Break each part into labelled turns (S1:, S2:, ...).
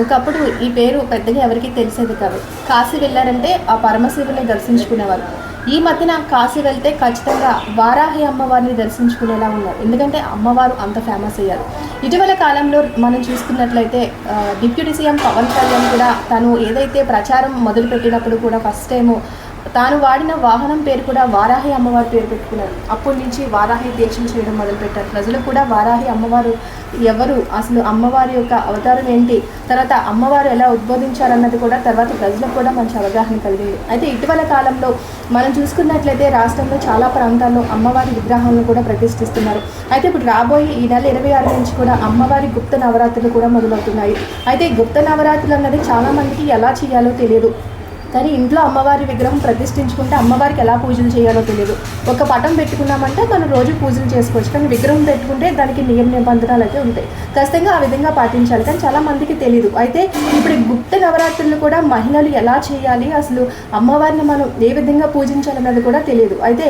S1: ఒకప్పుడు ఈ పేరు పెద్దగా ఎవరికి తెలిసేది కాదు. కాశీ వెళ్ళారంటే ఆ పరమశివుని దర్శించుకునేవారు. ఈ మధ్యన కాశీ వెళ్తే ఖచ్చితంగా వారాహి అమ్మవారిని దర్శించుకునేలా ఉన్నారు, ఎందుకంటే అమ్మవారు అంత ఫేమస్ అయ్యారు. ఇటీవల కాలంలో మనం చూసుకున్నట్లయితే డిప్యూటీ సీఎం పవన్ కళ్యాణ్ కూడా తను ఏదైతే ప్రచారం మొదలుపెట్టినప్పుడు కూడా ఫస్ట్ టైము తాను వాడిన వాహనం పేరు కూడా వారాహి అమ్మవారి పేరు పెట్టుకున్నారు. అప్పటి నుంచి వారాహి దీక్షలు చేయడం మొదలుపెట్టారు. ప్రజలు కూడా వారాహి అమ్మవారు ఎవరు, అసలు అమ్మవారి యొక్క అవతారం ఏంటి, తర్వాత అమ్మవారు ఎలా ఉద్బోధించారన్నది కూడా తర్వాత ప్రజలకు కూడా మంచి అవగాహన కలిగింది. అయితే ఇటీవల కాలంలో మనం చూసుకున్నట్లయితే రాష్ట్రంలో చాలా ప్రాంతాల్లో అమ్మవారి విగ్రహాలను కూడా ప్రతిష్ఠిస్తున్నారు. అయితే ఇప్పుడు రాబోయే ఈ నెల 26 నుంచి కూడా అమ్మవారి గుప్త నవరాత్రులు కూడా మొదలవుతున్నాయి. అయితే గుప్త నవరాత్రులు అన్నది చాలామందికి ఎలా చేయాలో తెలియదు, కానీ ఇంట్లో అమ్మవారి విగ్రహం ప్రతిష్ఠించుకుంటే అమ్మవారికి ఎలా పూజలు చేయాలో తెలియదు. ఒక పటం పెట్టుకున్నామంటే మనం రోజు పూజలు చేసుకోవచ్చు, కానీ విగ్రహం పెట్టుకుంటే దానికి నియమ నిబంధనలు అయితే ఉంటాయి, ఖచ్చితంగా ఆ విధంగా పాటించాలి, కానీ చాలామందికి తెలియదు. అయితే ఇప్పుడు గుప్త నవరాత్రులు కూడా మహిళలు ఎలా చేయాలి, అసలు అమ్మవారిని మనం ఏ విధంగా పూజించాలన్నది కూడా తెలియదు. అయితే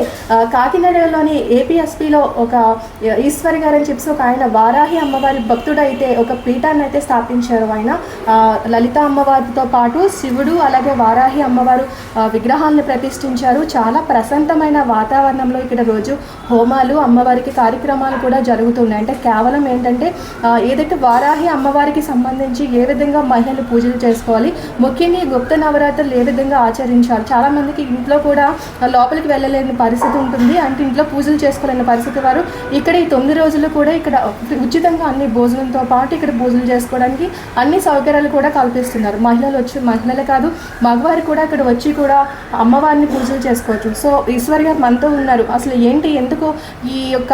S1: కాకినాడలోని ఏపీఎస్పీలో ఒక ఈశ్వరి గారు అని చెప్పి ఒక ఆయన వారాహి అమ్మవారి భక్తుడు అయితే ఒక పీఠాన్ని అయితే స్థాపించారు. ఆయన లలిత అమ్మవారితో పాటు శివుడు అలాగే వారాహి అమ్మవారు విగ్రహాలను ప్రతిష్ఠించారు. చాలా ప్రశాంతమైన వాతావరణంలో ఇక్కడ రోజు హోమాలు అమ్మవారికి కార్యక్రమాలు కూడా జరుగుతున్నాయి. అంటే కేవలం ఏంటంటే ఏదైతే వారాహి అమ్మవారికి సంబంధించి ఏ విధంగా మహిళలు పూజలు చేసుకోవాలి, ముఖ్యంగా గుప్త నవరాత్రులు ఏ విధంగా ఆచరించాలి. చాలామందికి ఇంట్లో కూడా లోపలికి వెళ్ళలేని పరిస్థితి ఉంటుంది, అంటే ఇంట్లో పూజలు చేసుకోలేని పరిస్థితి వారు ఇక్కడ ఈ 9 రోజులు కూడా ఇక్కడ ఉచితంగా అన్ని భోజనంతో పాటు ఇక్కడ పూజలు చేసుకోవడానికి అన్ని సౌకర్యాలు కూడా కల్పిస్తున్నారు. మహిళలే కాదు మగవారు కూడా ఇక్కడ వచ్చి కూడా అమ్మవారిని పూజలు చేసుకోవచ్చు. సో ఈశ్వర్ గారు మనతో ఉన్నారు. అసలు ఏంటి, ఎందుకు ఈ యొక్క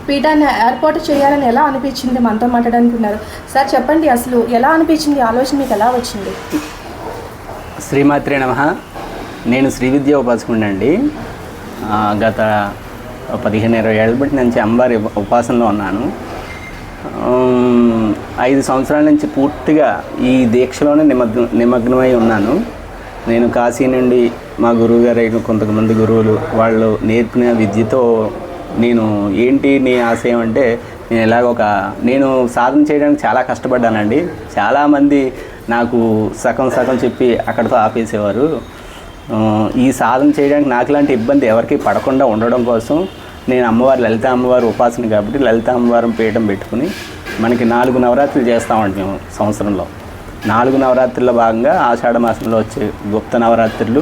S1: పీఠాన్ని ఏర్పాటు చేయాలని ఎలా అనిపించింది, మనతో మాట్లాడడానికి ఉన్నారు. సార్ చెప్పండి, అసలు ఎలా అనిపించింది, ఆలోచన మీకు ఎలా వచ్చింది?
S2: శ్రీమాత్రే నమః. నేను శ్రీ విద్య ఉపాసకుడినండి. గత 15-20 ఏళ్ళ బట్టి నుంచి అమ్మవారి ఉపాసనలో ఉన్నాను. 5 సంవత్సరాల నుంచి పూర్తిగా ఈ దీక్షలోనే నిమగ్నమై ఉన్నాను. నేను కాశీ నుండి మా గురువు గారు అయిన కొంతమంది గురువులు వాళ్ళు నేర్పిన విద్యతో నేను ఏంటి నీ ఆశయం అంటే నేను సాధన చేయడానికి చాలా కష్టపడ్డానండి. చాలామంది నాకు సగం చెప్పి అక్కడితో ఆపేసేవారు. ఈ సాధన చేయడానికి నాకు లాంటి ఇబ్బంది ఎవరికి పడకుండా ఉండడం కోసం నేను లలిత అమ్మవారి ఉపాసన కాబట్టి లలిత అమ్మవారం పీఠం పెట్టుకుని మనకి 4 నవరాత్రులు చేస్తామండి మేము సంవత్సరంలో. 4 నవరాత్రుల్లో భాగంగా ఆషాఢ మాసంలో వచ్చే గుప్త నవరాత్రులు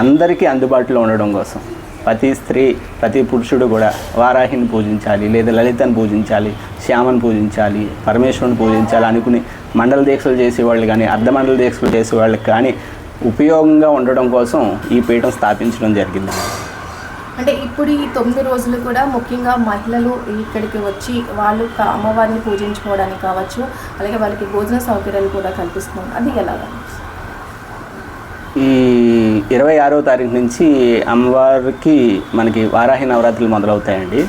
S2: అందరికీ అందుబాటులో ఉండడం కోసం ప్రతి స్త్రీ ప్రతి పురుషుడు కూడా వారాహిని పూజించాలి, లేదా లలితను పూజించాలి, శ్యామను పూజించాలి, పరమేశ్వరుని పూజించాలి అనుకుని మండల దీక్షలు చేసేవాళ్ళు కానీ అర్ధమండల దీక్షలు చేసేవాళ్ళకి కానీ ఉపయోగంగా ఉండడం కోసం ఈ పీఠం స్థాపించడం జరిగింది.
S1: అంటే ఇప్పుడు ఈ 9 రోజులు కూడా ముఖ్యంగా మహిళలు ఇక్కడికి వచ్చి వాళ్ళు అమ్మవారిని పూజించుకోవడానికి కావచ్చు, అలాగే వాళ్ళకి భోజన సౌకర్యాలు కూడా కల్పిస్తున్నాం, అది ఎలాగా?
S2: ఈ 26వ తారీఖు నుంచి అమ్మవారికి మనకి వారాహి నవరాత్రులు మొదలవుతాయండి.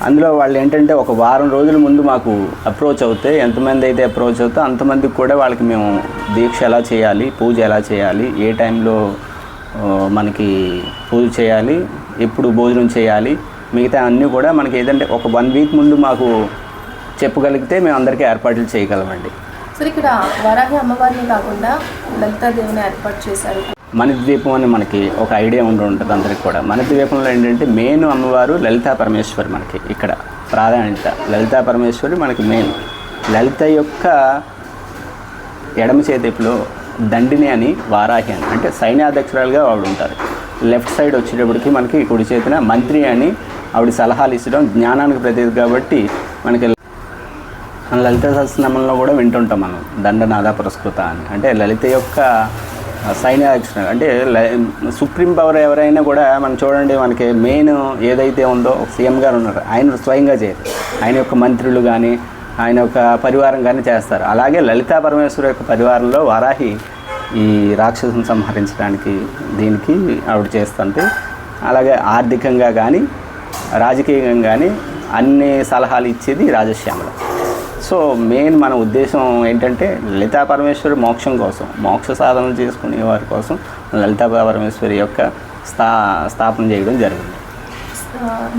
S2: అందులో వాళ్ళు ఏంటంటే ఒక వారం రోజుల ముందు మాకు అప్రోచ్ అవుతాయి. ఎంతమంది అయితే అప్రోచ్ అవుతాయో అంతమందికి కూడా వాళ్ళకి మేము దీక్ష ఎలా చేయాలి, పూజ ఎలా చేయాలి, ఏ టైంలో మనకి పూజ చేయాలి, ఎప్పుడు భోజనం చేయాలి, మిగతా అన్నీ కూడా మనకి ఏదంటే ఒక 1 వీక్ ముందు మాకు చెప్పగలిగితే మేము అందరికీ ఏర్పాట్లు చేయగలమండి.
S1: సరే, ఇక్కడ వారాహి అమ్మవారిని కాకుండా లలితాదేవిని ఏర్పాటు చేశారు.
S2: మణిద్వీపం అని మనకి ఒక ఐడియా ఉంటుంది అందరికి కూడా. మణిద్వీపంలో ఏంటంటే మెయిన్ అమ్మవారు లలితా పరమేశ్వరి, మనకి ఇక్కడ ప్రాధాన్యత లలితా పరమేశ్వరి మనకి మెయిన్. లలిత యొక్క ఎడమ చేతిలో దండిని అని వారాహి అని అంటే సైన్యాధ్యక్షురాలుగా ఆవిడ ఉంటారు. లెఫ్ట్ సైడ్ వచ్చేటప్పటికి మనకి కుడి చేతిన మంత్రి అని ఆవిడ సలహాలు ఇచ్చడం జ్ఞానానికి ప్రతీతి కాబట్టి మనకి లలిత సహస్రనామంలో కూడా వింటుంటాం మనం దండనాద పురస్కృత అని. అంటే లలిత యొక్క సైన్యాధ్యక్షురాలు అంటే సుప్రీం పవర్ ఎవరైనా కూడా మనం చూడండి, మనకి మెయిన్ ఏదైతే ఉందో సీఎం గారు ఉన్నారు, ఆయన స్వయంగా చేయరు, ఆయన యొక్క మంత్రులు కానీ ఆయన యొక్క పరివారం కానీ చేస్తారు. అలాగే లలితా పరమేశ్వరి యొక్క పరివారంలో వారాహి ఈ రాక్షసుని సంహరించడానికి దీనికి ఆవిడ చేస్తుంటే, అలాగే ఆర్థికంగా కానీ రాజకీయంగా కానీ అన్ని సలహాలు ఇచ్చేది రాజశ్యామల. సో మెయిన్ మన ఉద్దేశం ఏంటంటే లలితా పరమేశ్వరి మోక్షం కోసం, మోక్ష సాధనలు చేసుకునే వారి కోసం లలితా పరమేశ్వరి యొక్క స్థాపన చేయడం జరిగింది.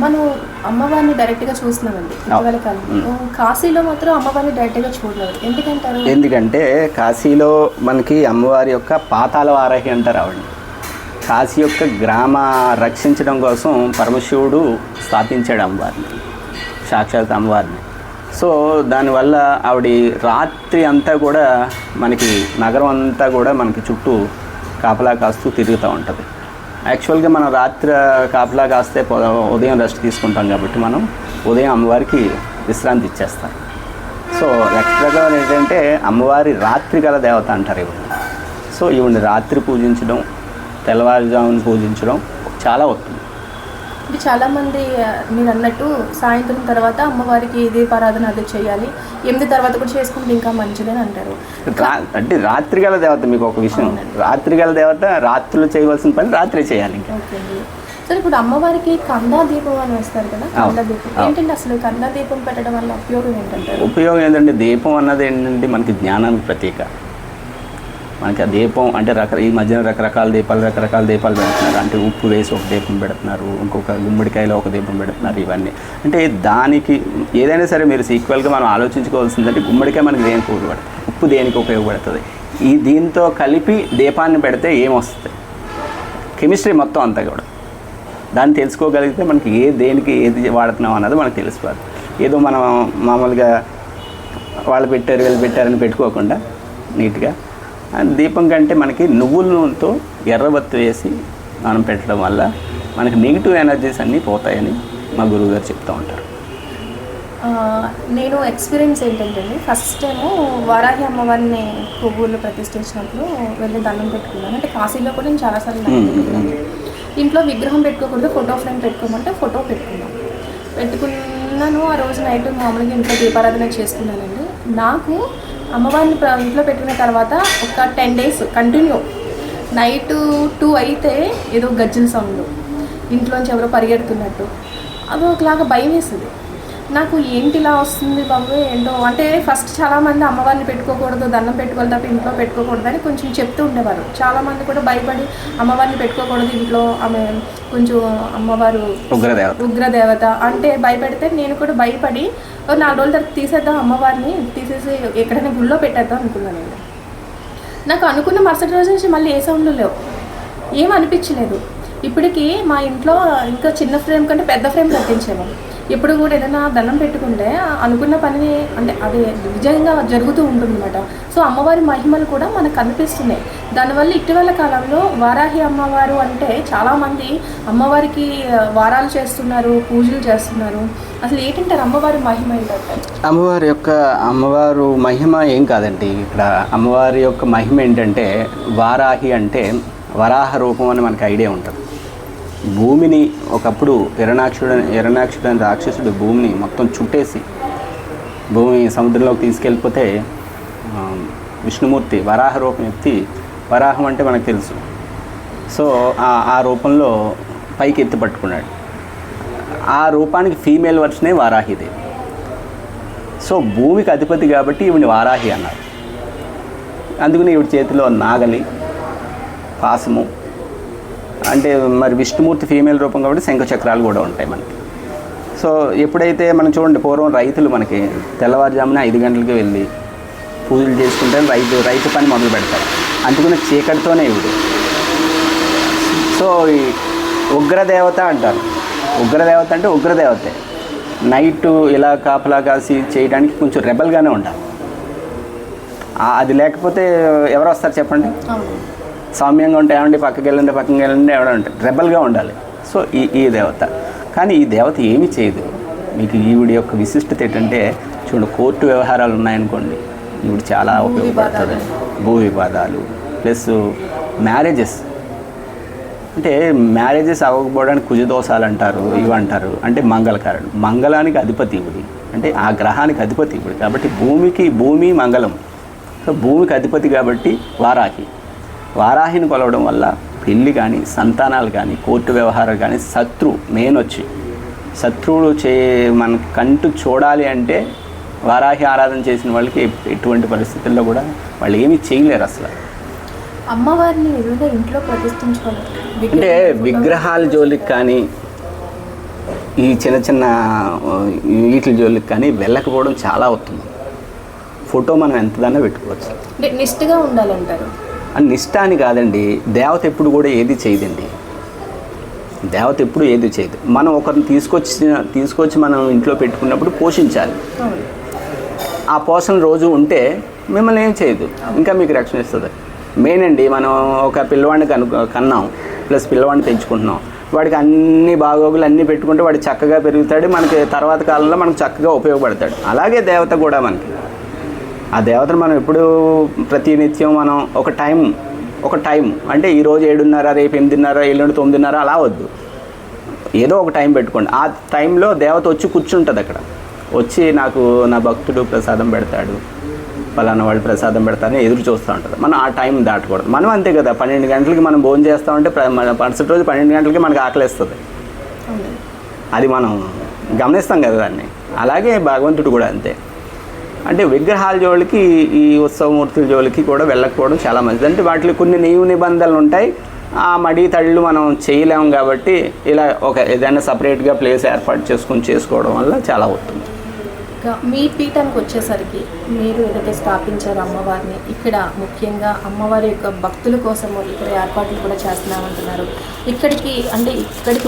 S1: మనం అమ్మవారిని డైరెక్ట్గా చూస్తున్నామండి ఇటీవల కాలంలో. కాశీలో మాత్రం అమ్మవారిని డైరెక్ట్గా చూడలేదు, ఎందుకంటారు?
S2: ఎందుకంటే కాశీలో మనకి అమ్మవారి యొక్క పాతాళ వారాహి అంటారు ఆవిడ. కాశీ యొక్క గ్రామ రక్షించడం కోసం పరమశివుడు స్థాపించాడు అమ్మవారిని, సాక్షాత్ అమ్మవారిని. సో దానివల్ల ఆవిడ రాత్రి అంతా కూడా మనకి నగరం అంతా కూడా మనకి చుట్టూ కాపలా కాస్తూ తిరుగుతూ ఉంటుంది. యాక్చువల్గా మనం రాత్రి కాపలా కాస్తే ఉదయం రెస్ట్ తీసుకుంటాం కాబట్టి మనం ఉదయం అమ్మవారికి విశ్రాంతి ఇచ్చేస్తాం. సో ఎక్స్ట్రాగా ఏంటంటే అమ్మవారి రాత్రి గల దేవత అంటారు ఇవన్నీ. సో ఇవన్నీ రాత్రి పూజించడం, తెల్లవారుజామున పూజించడం చాలా ఉత్తమం.
S1: అంటే చాలామంది మీరు అన్నట్టు సాయంత్రం తర్వాత అమ్మవారికి దీపారాధన అది చేయాలి, 8 తర్వాత కూడా చేసుకుంటే ఇంకా మంచిదని అంటారు.
S2: అంటే రాత్రి గల దేవత, మీకు ఒక విషయం, రాత్రి గల దేవత రాత్రులు చేయవలసిన పని రాత్రి చేయాలి.
S1: ఓకే అండి. సరే, ఇప్పుడు అమ్మవారికి కందా దీపం అని వేస్తారు కదా, కందా దీపం ఏంటంటే అసలు కందా దీపం పెట్టడం వల్ల ఉపయోగం ఏంటంటారు?
S2: ఉపయోగం ఏంటంటే దీపం అన్నది ఏంటంటే మనకి జ్ఞానానికి ప్రతీక. మనకి ఆ దీపం అంటే ఈ మధ్యన రకరకాల దీపాలు పెడుతున్నారు. అంటే ఉప్పు వేసి ఒక దీపం పెడుతున్నారు, ఇంకొక గుమ్మడికాయలో ఒక దీపం పెడుతున్నారు. ఇవన్నీ అంటే దానికి ఏదైనా సరే మీరు ఈక్వల్గా మనం ఆలోచించుకోవాల్సిందంటే గుమ్మడికాయ మనకి దేనికి ఉపయోగపడుతుంది, ఉప్పు దేనికి ఉపయోగపడుతుంది, దీంతో కలిపి దీపాన్ని పెడితే ఏమొస్తుంది, కెమిస్ట్రీ మొత్తం అంతా కూడా దాన్ని తెలుసుకోగలిగితే మనకి దేనికి ఏది వాడుతున్నాం అన్నది మనకు తెలిసిపోదు. ఏదో మనం మామూలుగా వాళ్ళు పెట్టారు వీళ్ళు పెట్టారని పెట్టుకోకుండా నీట్గా దీపం కంటే మనకి నువ్వుల నూనెతో ఎర్రబత్తి వేసి మనం పెట్టడం వల్ల మనకి నెగిటివ్ ఎనర్జీస్ అన్నీ పోతాయని మా గురువుగారు చెప్తూ ఉంటారు.
S1: నేను ఎక్స్పీరియన్స్ ఏంటంటే ఫస్ట్ టైము వారాహి అమ్మవారిని పువ్వులు ప్రతిష్ఠించినప్పుడు వెళ్ళి దండం పెట్టుకున్నాను. అంటే కాశీలో కూడా నేను చాలాసార్లు ఇంట్లో విగ్రహం పెట్టుకోకూడదు, ఫోటో ఫ్రేమ్ పెట్టుకోమంటే ఫోటో పెట్టుకున్నాను. ఆ రోజు నైట్ మామూలుగా ఇంట్లో దీపారాధన చేసుకున్నానండి. నాకు అమ్మవారిని ఇంట్లో పెట్టుకున్న తర్వాత ఒక 10 days కంటిన్యూ నైట్ 2 అయితే ఏదో గజ్జల సౌండ్, ఇంట్లోంచి ఎవరో పరిగెడుతున్నట్టు, అది ఒకలాగా భయం వేస్తుంది నాకు. ఏంటి ఇలా వస్తుంది బాబు ఏంటో. అంటే ఫస్ట్ చాలామంది అమ్మవారిని పెట్టుకోకూడదు, దండం పెట్టుకోవాలి తప్ప ఇంట్లో పెట్టుకోకూడదు అని కొంచెం చెప్తూ ఉండేవారు. చాలామంది కూడా భయపడి అమ్మవారిని పెట్టుకోకూడదు ఇంట్లో, ఆమె కొంచెం అమ్మవారు ఉగ్రదేవత అంటే భయపెడితే నేను కూడా భయపడి 4 రోజుల తర్వాత తీసేద్దాం, అమ్మవారిని తీసేసి ఎక్కడైనా గుళ్ళో పెట్టేద్దాం అనుకున్నాను. నేను నాకు అనుకున్న మరుసటి రోజు నుంచి మళ్ళీ ఏ సౌండ్లు లేవు, ఏం అనిపించలేదు. ఇప్పటికీ మా ఇంట్లో ఇంకా చిన్న ఫ్రేమ్ కంటే పెద్ద ఫ్రేమ్ కట్టించాము. ఎప్పుడు కూడా ఏదైనా దండం పెట్టుకుంటే అనుకున్న పని అంటే అది విజయంగా జరుగుతూ ఉంటుందన్నమాట. సో అమ్మవారి మహిమలు కూడా మనకు కనిపిస్తున్నాయి. దానివల్ల ఇటీవల కాలంలో వారాహి అమ్మవారు అంటే చాలామంది అమ్మవారికి వారాలు చేస్తున్నారు, పూజలు చేస్తున్నారు. అసలు ఏంటంటారు అమ్మవారి మహిమ ఏంటంటే?
S2: అమ్మవారు మహిమ ఏం కాదండి. ఇక్కడ అమ్మవారి యొక్క మహిమ ఏంటంటే వారాహి అంటే వరాహ రూపం అని మనకు ఐడియా ఉంటుంది. భూమిని ఒకప్పుడు హిరణ్యాక్షుడని రాక్షసుడు భూమిని మొత్తం చుట్టేసి భూమి సముద్రంలోకి తీసుకెళ్ళిపోతే విష్ణుమూర్తి వరాహ రూపం ఎత్తి, వరాహం అంటే మనకు తెలుసు, సో ఆ రూపంలో పైకి ఎత్తి పట్టుకున్నాడు. ఆ రూపానికి ఫీమేల్ వర్షనే వారాహిదే. సో భూమికి అధిపతి కాబట్టి ఈవిని వారాహి అన్నారు. అందుకని ఈవిడ చేతిలో నాగలి, పాసము, అంటే మరి విష్ణుమూర్తి ఫీమేల్ రూపం కాబట్టి శంఖచక్రాలు కూడా ఉంటాయి మనకి. సో ఎప్పుడైతే మనం చూడండి, పూర్వం రైతులు మనకి తెల్లవారుజామున 5 గంటలకి వెళ్ళి పూజలు చేసుకుంటే రైతు పని మొదలు పెడతారు. అందుకని చీకటితోనే ఇవి. సో ఈ ఉగ్రదేవత అంటారు. ఉగ్రదేవత అంటే ఉగ్రదేవతే. నైట్ ఇలా కాపలా కాసి చేయడానికి కొంచెం రెబల్గానే ఉండాలి. అది లేకపోతే ఎవరు వస్తారు చెప్పండి? సౌమ్యంగా ఉంటే ఏమండి పక్కకి వెళ్ళండి ఎవడ ఉంటారు, రెబల్గా ఉండాలి. సో ఈ దేవత. కానీ ఈ దేవత ఏమీ చేయదు. మీకు ఈవిడ యొక్క విశిష్టత ఏంటంటే చూడండి, కోర్టు వ్యవహారాలు ఉన్నాయనుకోండి, ఈవిడ చాలా ఉపయోగపడుతుంది. భూ వివాదాలు ప్లస్ మ్యారేజెస్, అంటే మ్యారేజెస్ అవ్వకపోవడానికి కుజదోషాలు అంటారు, ఇవంటారు. అంటే మంగళకారుడు, మంగళానికి అధిపతి ఇవిడి, అంటే ఆ గ్రహానికి అధిపతి ఇవిడి. కాబట్టి భూమి మంగళం. సో భూమికి అధిపతి కాబట్టి వారాహిని కొలవడం వల్ల పెళ్ళి కానీ, సంతానాలు కానీ, కోర్టు వ్యవహారాలు కానీ, శత్రువులు మన కంటు చూడాలి అంటే వారాహి ఆరాధన చేసిన వాళ్ళకి ఎటువంటి పరిస్థితుల్లో కూడా వాళ్ళు ఏమీ చేయలేరు అసలు.
S1: అమ్మవారిని ఇంట్లో ప్రతిష్ఠించుకోవాలి
S2: అంటే విగ్రహాల జోలికి కానీ ఈ చిన్న చిన్న వీటి జోలికి కానీ వెళ్ళకపోవడం చాలా ఉత్తమం. ఫోటో మనం ఎంతదన్నా పెట్టుకోవచ్చు.
S1: అంటే నిష్ఠగా ఉండాలంటారు.
S2: అని నిష్ఠ అని కాదండి, దేవత ఎప్పుడు కూడా ఏది చేయదండి. దేవత ఎప్పుడు ఏది చేయదు. మనం ఒకరిని తీసుకొచ్చి మనం ఇంట్లో పెట్టుకున్నప్పుడు పోషించాలి. ఆ పోషణ రోజు ఉంటే మిమ్మల్ని ఏం చేయదు, ఇంకా మీకు రక్షణ ఇస్తుంది. మెయిన్ అండి, మనం ఒక పిల్లవాడిని కన్నాం, ప్లస్ పిల్లవాడిని పెంచుకుంటున్నాం, వాడికి అన్ని బాగోగులు అన్నీ పెట్టుకుంటే వాడు చక్కగా పెరుగుతాడు, మనకి తర్వాత కాలంలో మనకు చక్కగా ఉపయోగపడతాడు. అలాగే దేవత కూడా మనకి, ఆ దేవతను మనం ఎప్పుడు ప్రతినిత్యం మనం ఒక టైం అంటే ఈరోజు 7:30, రేపు 8:30, ఎల్లుండి 9:30 అలా వద్దు. ఏదో ఒక టైం పెట్టుకోండి. ఆ టైంలో దేవత వచ్చి కూర్చుంటుంది అక్కడ, వచ్చి నాకు నా భక్తుడు ప్రసాదం పెడతాడు, పలానా వాళ్ళు ప్రసాదం పెడతారని ఎదురు చూస్తూ ఉంటుంది. మనం ఆ టైం దాటకూడదు. మనం అంతే కదా, 12 గంటలకి మనం భోజనం చేస్తామంటే మరుసటి రోజు 12 గంటలకి మనకు ఆకలిస్తుంది. అది మనం గమనిస్తాం కదా దాన్ని. అలాగే భగవంతుడు కూడా అంతే. అంటే విగ్రహాల జోలికి, ఈ ఉత్సవమూర్తుల జోలికి కూడా వెళ్ళకపోవడం చాలా మంచిది. అంటే వాటిలో కొన్ని నియమ నిబంధనలు ఉంటాయి. ఆ మడి తళ్ళు మనం చేయలేము కాబట్టి ఇలా ఏదైనా సపరేట్గా ప్లేస్ ఏర్పాటు చేసుకోవడం వల్ల చాలా అవుతుంది.
S1: మీ పీఠానికి వచ్చేసరికి మీరు ఏదైతే స్థాపించారో అమ్మవారిని, ఇక్కడ ముఖ్యంగా అమ్మవారి యొక్క భక్తుల కోసము ఇక్కడ ఏర్పాట్లు కూడా చేస్తున్నామంటున్నారు. ఇక్కడికి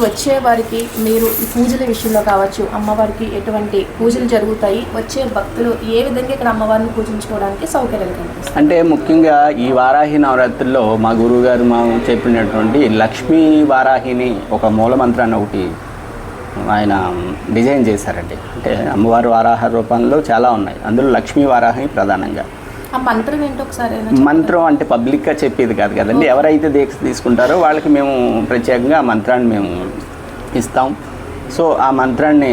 S1: వచ్చే వారికి మీరు ఈ పూజల విషయంలో కావచ్చు, అమ్మవారికి ఎటువంటి పూజలు జరుగుతాయి, వచ్చే భక్తులు ఏ విధంగా ఇక్కడ అమ్మవారిని పూజించుకోవడానికి సౌకర్యాలు కనిపిస్తాయి?
S2: అంటే ముఖ్యంగా ఈ వారాహి నవరాత్రుల్లో మా గురువు గారు చెప్పినటువంటి లక్ష్మీ వారాహిని ఒక మూలమంత్రాన్ని ఒకటి ఆయన డిజైన్ చేశారండి. అంటే అమ్మవారి వారాహ రూపంలో చాలా ఉన్నాయి, అందులో లక్ష్మీ వారాహి ప్రధానంగా.
S1: ఆ మంత్రం ఏంటో ఒకసారి.
S2: మంత్రం అంటే పబ్లిక్గా చెప్పేది కాదు కదండి, ఎవరైతే దీక్ష తీసుకుంటారో వాళ్ళకి మేము ప్రత్యేకంగా ఆ మంత్రాన్ని మేము ఇస్తాం. సో ఆ మంత్రాన్ని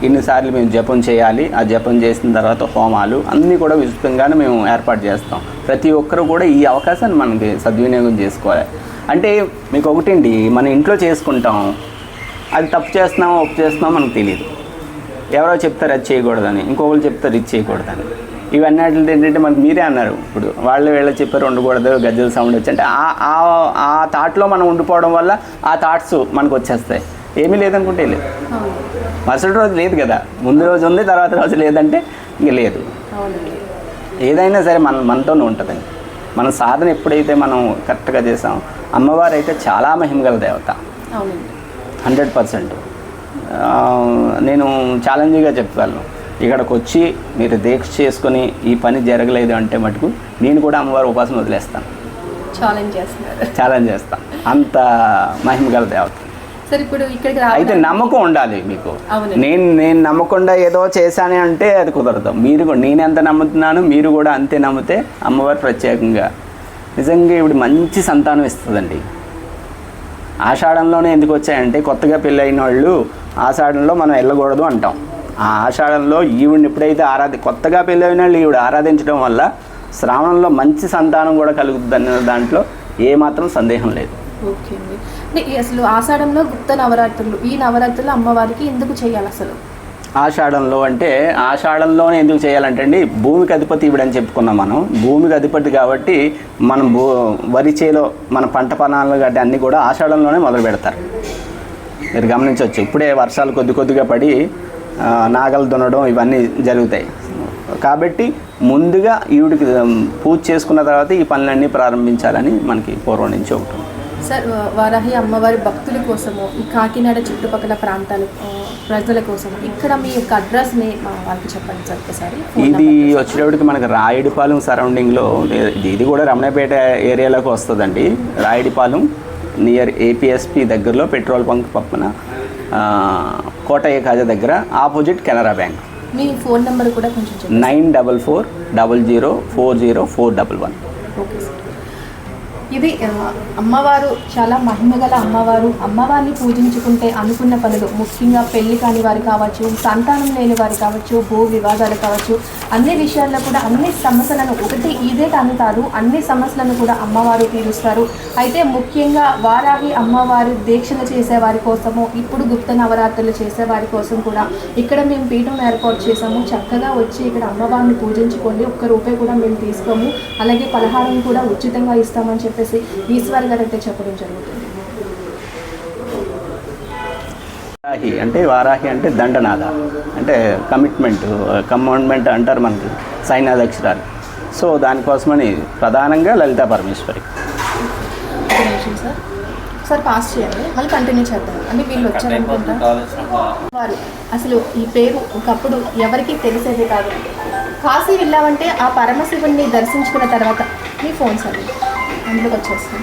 S2: ఇన్నిసార్లు మేము జపం చేయాలి. ఆ జపం చేసిన తర్వాత హోమాలు అన్నీ కూడా విస్తృతంగానే మేము ఏర్పాటు చేస్తాం. ప్రతి ఒక్కరు కూడా ఈ అవకాశాన్ని మనకి సద్వినియోగం చేసుకోవాలి. అంటే మీకు ఒకటండి, మన ఇంట్లో చేసుకుంటాం, అది తప్పు చేస్తున్నామో ఒప్పు చేస్తున్నామో మనకు తెలియదు. ఎవరో చెప్తారు అది చేయకూడదని, ఇంకొకరు చెప్తారు ఇది చేయకూడదని. ఇవన్నీ ఏంటంటే మనకు మీరే అన్నారు, ఇప్పుడు వీళ్ళు చెప్పారు ఉండకూడదు, గజ్జల సౌండ్ వచ్చి, అంటే ఆ థాట్లో మనం ఉండిపోవడం వల్ల ఆ థాట్స్ మనకు వచ్చేస్తాయి. ఏమీ లేదనుకుంటే లేదు, మరుసటి రోజు లేదు కదా, ముందు రోజు ఉంది, తర్వాత రోజు లేదంటే ఇంక లేదు. ఏదైనా సరే మనతోనే ఉంటుందండి. మన సాధన ఎప్పుడైతే మనం కరెక్ట్గా చేసాం, అమ్మవారు అయితే చాలా మహిమగల దేవత, 100%. నేను ఛాలెంజ్గా చెప్పగలను, ఇక్కడికి వచ్చి మీరు దీక్ష చేసుకొని ఈ పని జరగలేదు అంటే మటుకు నేను కూడా అమ్మవారి ఉపాసన వదిలేస్తాను. ఛాలెంజ్ చేస్తాను, అంత మహిమగల దేవత.
S1: సరే, ఇప్పుడు ఇక్కడికి
S2: అయితే నమ్మకం ఉండాలి మీకు. నేను నమ్మకుండా ఏదో చేశానే అంటే అది కుదరదు. మీరు కూడా, నేను ఎంత నమ్ముతున్నాను మీరు కూడా అంతే నమ్మితే అమ్మవారు ప్రత్యేకంగా నిజంగా ఇప్పుడు మంచి సంతానం ఇస్తుందండి. ఆషాఢంలోనే ఎందుకు వచ్చాయంటే, కొత్తగా పెళ్ళైన వాళ్ళు ఆషాఢంలో మనం వెళ్ళకూడదు అంటాం. ఆ ఆషాఢంలో ఈవిడిని ఎప్పుడైతే కొత్తగా పెళ్ళైన వాళ్ళు ఈవిడ ఆరాధించడం వల్ల శ్రావణంలో మంచి సంతానం కూడా కలుగుతుంది అనే దాంట్లో ఏమాత్రం సందేహం లేదు.
S1: ఓకే అండి. అంటే అసలు ఆషాఢంలో గుప్త నవరాత్రులు, ఈ నవరాత్రులు అమ్మవారికి ఎందుకు చేయాలి అసలు?
S2: ఆషాఢంలో అంటే ఆషాఢంలోనే ఎందుకు చేయాలంటే అండి, భూమికి అధిపతి ఇవిడని చెప్పుకున్నాం మనం. భూమికి అధిపతి కాబట్టి మనం వరి చేలో మన పంట పొలాలు గట్టి అన్నీ కూడా ఆషాఢంలోనే మొదలు పెడతారు. మీరు గమనించవచ్చు, ఇప్పుడే వర్షాలు కొద్దిగా పడి నాగలు దున్నడం ఇవన్నీ జరుగుతాయి. కాబట్టి ముందుగా ఈవిడికి పూజ చేసుకున్న తర్వాత ఈ పనులన్నీ ప్రారంభించాలని మనకి పూర్వం నుంచి ఒకటి.
S1: సార్, వారాహి అమ్మవారి భక్తుల కోసము, ఈ కాకినాడ చుట్టుపక్కల ప్రాంతాల ప్రజల కోసం ఇక్కడ మీ యొక్క అడ్రస్ని వాళ్ళకి చెప్పండి సార్ ఒకసారి.
S2: ఇది వచ్చేటప్పటికి మనకి రాయుడిపాలెం సరౌండింగ్లో, ఇది కూడా రమణపేట ఏరియాలోకి వస్తుందండి. రాయుడిపాలెం నియర్ ఏపీఎస్పీ దగ్గరలో పెట్రోల్ బంక్ పక్కన కోటయ్య కాజా దగ్గర ఆపోజిట్ కెనరా బ్యాంక్.
S1: మీ ఫోన్ నెంబర్ కూడా కొంచెం
S2: 9440040411.
S1: Okay sir. ఇది అమ్మవారు చాలా మహిమగల అమ్మవారు. అమ్మవారిని పూజించుకుంటే అనుకున్న పనులు, ముఖ్యంగా పెళ్లి కాని వారు కావచ్చు, సంతానం లేని వారు కావచ్చు, భూ వివాదాలు కావచ్చు, అన్ని విషయాల్లో కూడా అన్ని సమస్యలను, ఒకటి ఇదే అని కాదు, అన్ని సమస్యలను కూడా అమ్మవారు తీరుస్తారు. అయితే ముఖ్యంగా వారాహి అమ్మవారి దీక్షలు చేసేవారి కోసము, ఇప్పుడు గుప్త నవరాత్రులు చేసేవారి కోసం కూడా ఇక్కడ మేము పీఠం ఏర్పాటు చేసాము. చక్కగా వచ్చి ఇక్కడ అమ్మవారిని పూజించుకోండి, ఒక్క రూపాయి కూడా మేము తీసుకోము, అలాగే పలహారం కూడా ఉచితంగా ఇస్తామని చెప్పి ఈశ్వర్ గారు అయితే చెప్పడం జరుగుతుంది.
S2: వారాహి అంటే దండనాథ, అంటే కమాండ్మెంట్ అంటారు మనకి సైనాథ అక్షరాలు. సో దానికోసమని ప్రధానంగా లలితా పరమేశ్వరి.
S1: ఒక నిమిషం సార్, ఒకసారి పాస్ చేయండి, మళ్ళీ కంటిన్యూ చేద్దాం. అంటే వీళ్ళు వచ్చారనుకుంటా. వారు అసలు ఈ పేరు ఒకప్పుడు ఎవరికీ తెలిసేది కాదు. కాశీ వెళ్ళామంటే ఆ పరమశివుణ్ణి దర్శించుకున్న తర్వాత మీ ఫోన్స్ అవి అందులోకి వచ్చేస్తాం.